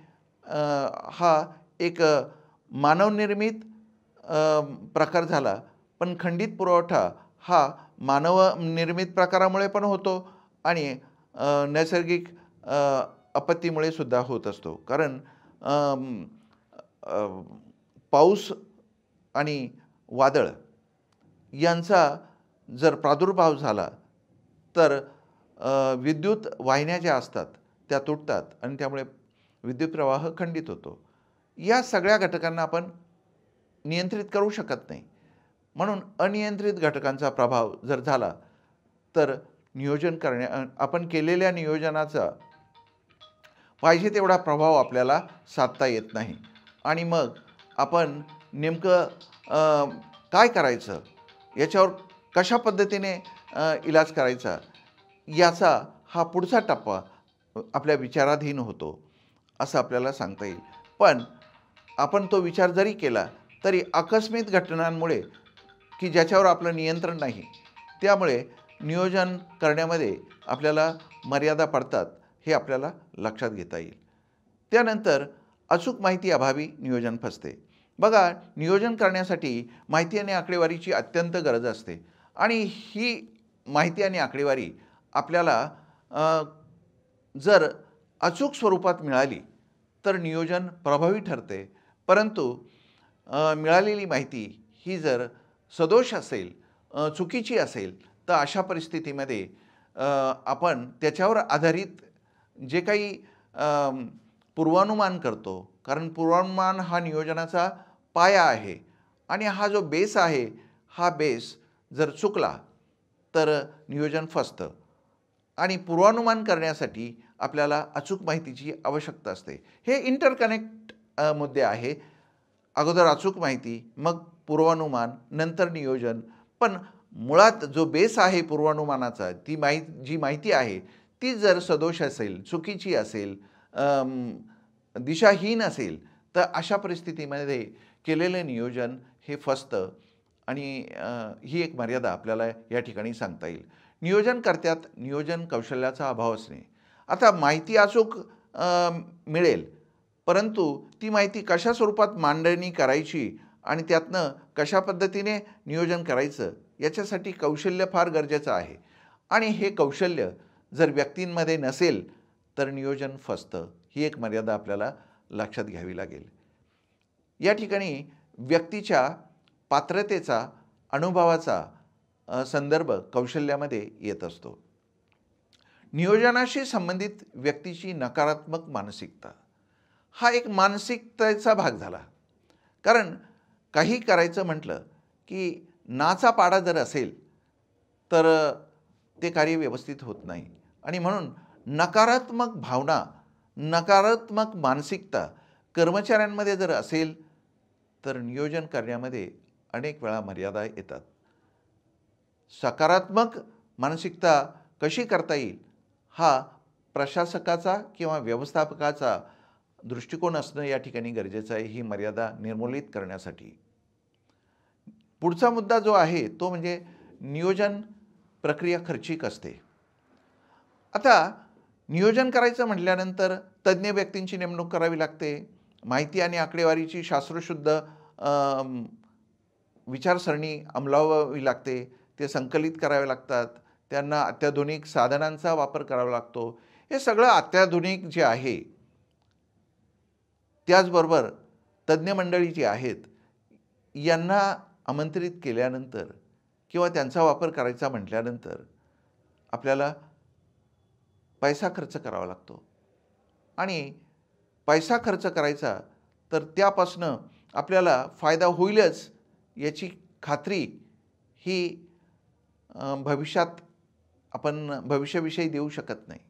हा एक मानवनिर्मित प्रकार झाला, पण खंडित पुरवठा हा मानवनिर्मित प्रकारामुळे पण होतो आणि नैसर्गिक आपत्तीमुळे सुद्धा होत असतो. कारण पाऊस आणि वादळ यांचा जर प्रादुर्भाव झाला तर विद्युत वाहिन्या ज्या असतात त्या तुटतात आणि त्यामुळे विद्युत प्रवाह खंडित होतो. या सगळ्या घटकांना आपण नियंत्रित करू शकत नाही. म्हणून अनियंत्रित घटकांचा प्रभाव जर झाला तर आपण केलेल्या नियोजनाचा पाहिजे तेवढा प्रभाव आपल्याला साधता येत नाही आणि मग आपण नेमकं काय करायचं, याच्यावर कशा पद्धतीने इलाज करायचा याचा हा पुढचा टप्पा आपल्या विचाराधीन होतो असं आपल्याला सांगता येईल. पण आपण तो विचार जरी केला तरी आकस्मिक घटनांमुळे की ज्याच्यावर आपलं नियंत्रण नाही त्यामुळे नियोजन करण्यामध्ये आपल्याला मर्यादा पडतात हे आपल्याला लक्षात घेता येईल. त्यानंतर अचूक माहिती अभावी नियोजन फसते. बघा, नियोजन करण्यासाठी माहिती आणि आकडेवारीची अत्यंत गरज असते आणि ही माहिती आणि आकडेवारी आपल्याला जर अचूक स्वरूपात मिळाली तर नियोजन प्रभावी ठरते. परंतु मिळालेली माहिती ही जर सदोष असेल, चुकीची असेल तर अशा परिस्थितीमध्ये आपण त्याच्यावर आधारित जे काही पूर्वानुमान करतो, कारण पूर्वानुमान हा नियोजनाचा पाया आहे आणि हा जो बेस आहे हा बेस जर चुकला तर नियोजन फसतं आणि पूर्वानुमान करण्यासाठी आपल्याला अचूक माहितीची आवश्यकता असते. हे इंटरकनेक्ट मुद्दे आहे. अगोदर अचूक माहिती, मग पूर्वानुमान, नंतर नियोजन. पण मुळात जो बेस आहे पूर्वानुमानाचा, जी माहिती आहे ती जर सदोष असेल, चुकीची असेल, दिशाहीन असेल तर अशा परिस्थितीमध्ये केलेलं नियोजन हे फसतं आणि ही एक मर्यादा आपल्याला या ठिकाणी सांगता येईल. नियोजनकर्त्यात नियोजन कौशल्याचा अभाव असणे. आता माहिती अचूक मिळेल, परंतु ती माहिती कशा स्वरूपात मांडणी करायची आणि त्यातनं कशा पद्धतीने नियोजन करायचं याच्यासाठी कौशल्य फार गरजेचं आहे. आणि हे कौशल्य जर व्यक्तींमध्ये नसेल तर नियोजन फसतं. ही एक मर्यादा आपल्याला लक्षात घ्यावी लागेल. या ठिकाणी व्यक्तीच्या पात्रतेचा, अनुभवाचा संदर्भ कौशल्यामध्ये येत असतो. नियोजनाशी संबंधित व्यक्तीची नकारात्मक मानसिकता हा एक मानसिकतेचा भाग झाला. कारण काही करायचं म्हटलं की नाचा पाडा जर असेल तर ते कार्य व्यवस्थित होत नाही. आणि म्हणून नकारात्मक भावना, नकारात्मक मानसिकता कर्मचाऱ्यांमध्ये जर असेल तर नियोजन करण्यामध्ये अनेक वेळा मर्यादा येतात. सकारात्मक मानसिकता कशी करता येईल हा प्रशासकाचा किंवा व्यवस्थापकाचा दृष्टिकोन असणं या ठिकाणी गरजेचं आहे, ही मर्यादा निर्मूलित करण्यासाठी. पुढचा मुद्दा जो आहे तो म्हणजे नियोजन प्रक्रिया खर्चिक असते. आता नियोजन करायचं म्हटल्यानंतर तज्ज्ञ व्यक्तींची नेमणूक करावी लागते. माहिती आणि आकडेवारीची शास्त्रशुद्ध विचारसरणी अंमलावावी लागते. ते संकलित करावे लागतात. त्यांना अत्याधुनिक साधनांचा वापर करावा लागतो. हे सगळं अत्याधुनिक जे आहे, त्याचबरोबर तज्ज्ञ मंडळी जी आहेत यांना आमंत्रित केल्यानंतर किंवा त्यांचा वापर करायचा म्हटल्यानंतर आपल्याला पैसा खर्च करावा लागतो. आणि पैसा खर्च करायचा तर त्यापासनं आपल्याला फायदा होईलच याची खात्री ही भविष्यात आपण भविष्याविषयी देऊ शकत नाही.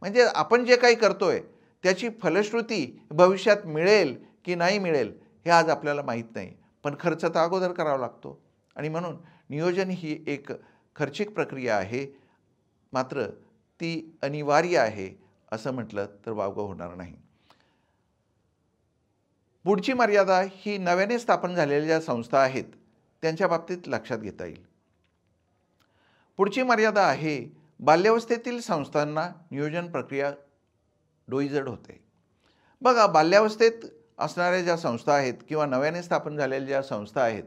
म्हणजे आपण जे काही करतोय त्याची फलश्रुती भविष्यात मिळेल की नाही मिळेल हे आज आपल्याला माहीत नाही. पण खर्च तर अगोदर करावा लागतो. आणि म्हणून नियोजन ही एक खर्चिक प्रक्रिया आहे, मात्र ती अनिवार्य आहे असं म्हटलं तर वावगं होणार नाही. पुढची मर्यादा ही नव्याने स्थापन झालेल्या ज्या संस्था आहेत त्यांच्या बाबतीत लक्षात घेता येईल. पुढची मर्यादा आहे बाल्यावस्थेतील संस्थांना नियोजन प्रक्रिया डोईजड होते. बघा, बाल्यावस्थेत असणाऱ्या ज्या संस्था आहेत किंवा नव्याने स्थापन झालेल्या ज्या संस्था आहेत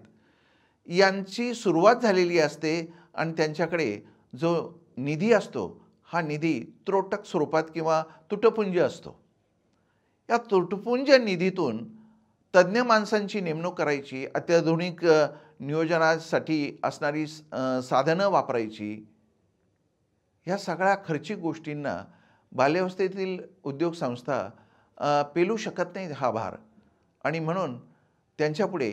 यांची सुरुवात झालेली असते आणि त्यांच्याकडे जो निधी असतो हा निधी त्रोटक स्वरूपात किंवा तुटपुंज असतो. या तुटपुंज निधीतून तज्ज्ञ माणसांची नेमणूक करायची, अत्याधुनिक नियोजनासाठी असणारी साधनं वापरायची. ह्या सगळ्या खर्चिक गोष्टींना बाल्यावस्थेतील उद्योग संस्था पेलू शकत नाहीत हा भार. आणि म्हणून त्यांच्यापुढे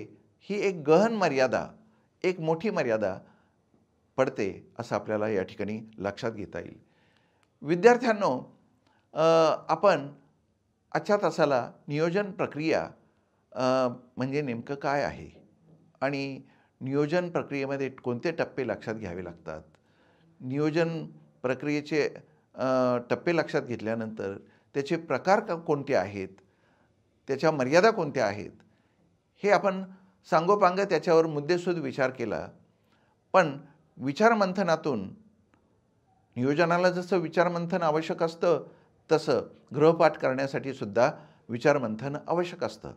ही एक गहन मर्यादा, एक मोठी मर्यादा पडते असं आपल्याला या ठिकाणी लक्षात घेता येईल. विद्यार्थ्यांनो, आपण आजच्या तासाला नियोजन प्रक्रिया म्हणजे नेमकं काय आहे आणि नियोजन प्रक्रियेमध्ये कोणते टप्पे लक्षात घ्यावे लागतात, नियोजन प्रक्रियेचे टप्पे लक्षात घेतल्यानंतर त्याचे प्रकार कोणते आहेत, त्याच्या मर्यादा कोणत्या आहेत, हे आपण सांगोपांग त्याच्यावर मुद्देसूद विचार केला. पण विचारमंथनातून नियोजनाला जसं विचारमंथन आवश्यक असतं तसं गृहपाठ करण्यासाठी सुद्धा विचारमंथन आवश्यक असतं.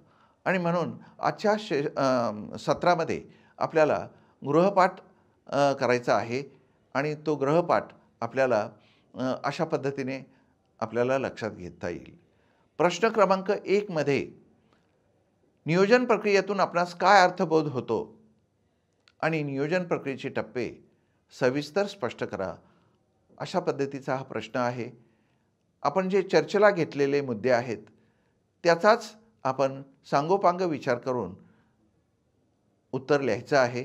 आणि म्हणून आजच्या सत्रामध्ये आपल्याला गृहपाठ करायचा आहे आणि तो गृहपाठ आपल्याला अशा पद्धतीने आपल्याला लक्षात घेता येईल. प्रश्न क्रमांक 1 मध्ये नियोजन प्रक्रियेतून आपणास काय अर्थबोध होतो आणि नियोजन प्रक्रियेचे टप्पे सविस्तर स्पष्ट करा, अशा पद्धतीचा हा प्रश्न आहे. आपण जे चर्चेला घेतलेले मुद्दे आहेत त्याचाच आपण सांगोपांग विचार करून उत्तर लिहायचं आहे.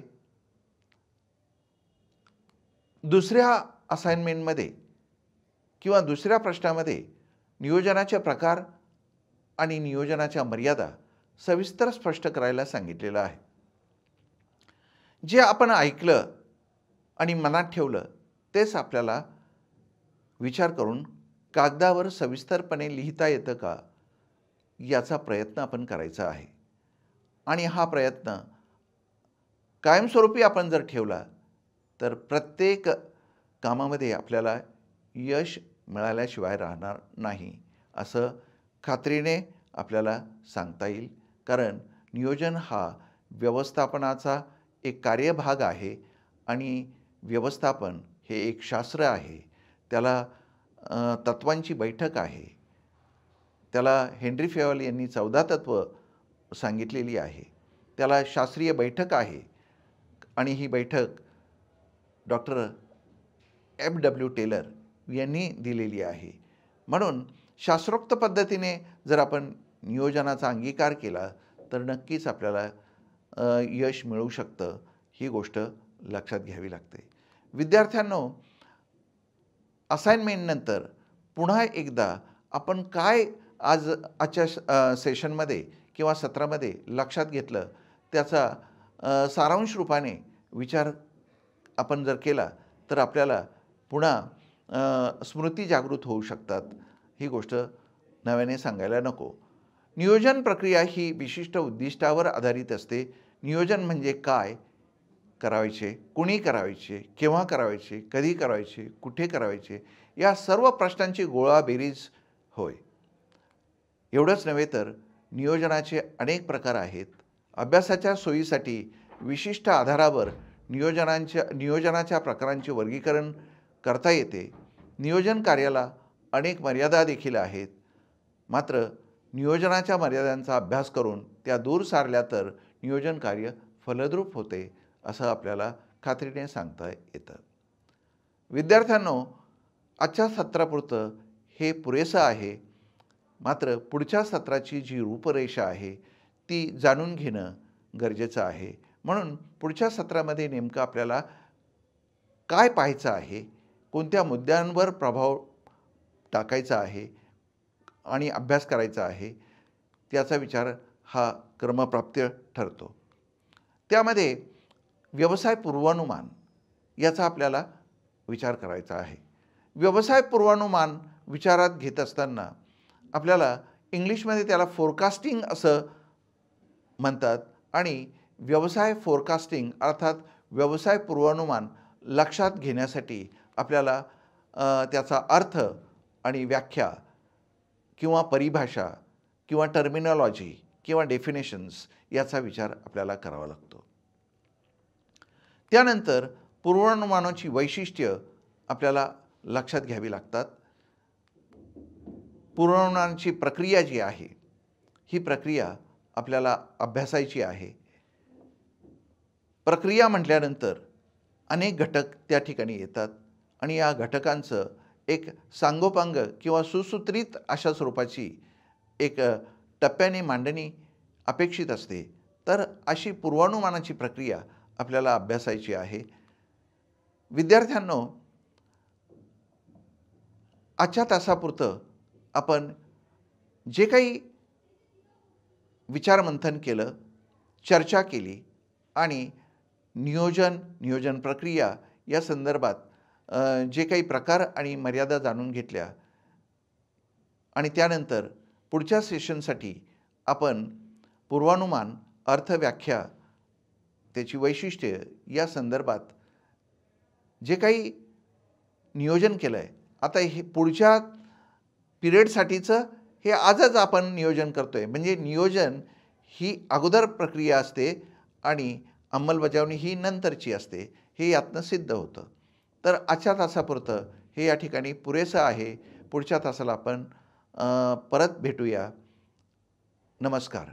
दुसऱ्या असाइनमेंटमध्ये किंवा दुसऱ्या प्रश्नामध्ये नियोजनाचे प्रकार आणि नियोजनाच्या मर्यादा सविस्तर स्पष्ट करायला सांगितलेलं आहे. जे आपण ऐकलं आणि मनात ठेवलं तेच आपल्याला विचार करून कागदावर सविस्तरपणे लिहिता येतं का याचा प्रयत्न आपण करायचा आहे. आणि हा प्रयत्न कायमस्वरूपी आपण जर ठेवला तर प्रत्येक कामामध्ये आपल्याला यश मिळाल्याशिवाय राहणार नाही, असं खात्रीने आपल्याला सांगता येईल. कारण नियोजन हा व्यवस्थापनाचा एक कार्यभाग आहे आणि व्यवस्थापन हे एक शास्त्र आहे. त्याला तत्वांची बैठक आहे. त्याला हेनरी फेवल यांनी 14 तत्व सांगितलेली आहे. त्याला शास्त्रीय बैठक आहे आणि ही बैठक डॉक्टर एफ.डब्ल्यू. टेलर यांनी दिलेली आहे. म्हणून शास्त्रोक्त पद्धतीने जर आपण नियोजनाचा अंगीकार केला तर नक्कीच आपल्याला यश मिळू शकतं, ही गोष्ट लक्षात घ्यावी लागते. विद्यार्थ्यांनो, असाइनमेंटनंतर पुन्हा एकदा आपण काय आजच्या सेशनमध्ये किंवा सत्रामध्ये लक्षात घेतलं त्याचा सारांश रूपाने विचार आपण जर केला तर आपल्याला पुन्हा स्मृती जागृत होऊ शकतात, ही गोष्ट नव्याने सांगायला नको. नियोजन प्रक्रिया ही विशिष्ट उद्दिष्टावर आधारित असते. नियोजन म्हणजे काय करायचे, कुणी करायचे, केव्हा करायचे, कधी करायचे, कुठे करायचे, या सर्व प्रश्नांची गोळाबेरीज होय. एवढंच नव्हे तर नियोजनाचे अनेक प्रकार आहेत. अभ्यासाच्या सोयीसाठी विशिष्ट आधारावर नियोजनाच्या प्रकारांचे वर्गीकरण करता येते. नियोजन कार्याला अनेक मर्यादा देखील आहेत. मात्र नियोजनाच्या मर्यादांचा अभ्यास करून त्या दूर सारल्या तर नियोजन कार्य फलद्रूप होते, असं आपल्याला खात्रीने सांगता येतं. विद्यार्थ्यांनो, आजच्या सत्रापुरतं हे पुरेसं आहे. मात्र पुढच्या सत्राची जी रूपरेषा आहे ती जाणून घेणं गरजेचं आहे. म्हणून पुढच्या सत्रामध्ये नेमकं आपल्याला काय पाहायचं आहे, कोणत्या मुद्द्यांवर प्रभाव टाकायचा आहे आणि अभ्यास करायचा आहे, त्याचा विचार हा क्रमप्राप्त ठरतो. त्यामध्ये व्यवसाय पूर्वानुमान याचा आपल्याला विचार करायचा आहे. व्यवसाय पूर्वानुमान विचारात घेत असताना आपल्याला इंग्लिशमध्ये त्याला फोरकास्टिंग असं म्हणतात आणि व्यवसाय फोरकास्टिंग अर्थात व्यवसाय पूर्वानुमान लक्षात घेण्यासाठी आपल्याला त्याचा अर्थ आणि व्याख्या किंवा परिभाषा किंवा टर्मिनॉलॉजी किंवा डेफिनेशन्स याचा विचार आपल्याला करावा लागतो. त्यानंतर पूर्वानुमानाची वैशिष्ट्य आपल्याला लक्षात घ्यावी लागतात. पूर्वानुमानाची प्रक्रिया जी आहे ही प्रक्रिया आपल्याला अभ्यासायची आहे. प्रक्रिया म्हटल्यानंतर अनेक घटक त्या ठिकाणी येतात आणि या घटकांचं एक सांगोपांग किंवा सुसूत्रित अशा स्वरूपाची एक टप्प्याने मांडणी अपेक्षित असते. तर अशी पूर्वानुमानाची प्रक्रिया आपल्याला अभ्यासायची आहे. विद्यार्थ्यांनो, आजच्या तासापुरतं आपण जे काही विचारमंथन केलं, चर्चा केली आणि नियोजन प्रक्रिया या संदर्भात जे काही प्रकार आणि मर्यादा जाणून घेतल्या आणि त्यानंतर पुढच्या सेशनसाठी आपण पूर्वानुमान, अर्थव्याख्या, त्याची वैशिष्ट्ये या संदर्भात जे काही नियोजन केलं आहे, आता हे पुढच्या पिरियडसाठीचं हे आजच आपण नियोजन करतो आहे. म्हणजे नियोजन ही अगोदर प्रक्रिया असते आणि अंमलबजावणी ही नंतरची असते, हे यातनं सिद्ध होतं. तर आजच्या तासापुरतं हे या ठिकाणी पुरेसं आहे. पुढच्या तासाला आपण परत भेटूया. नमस्कार.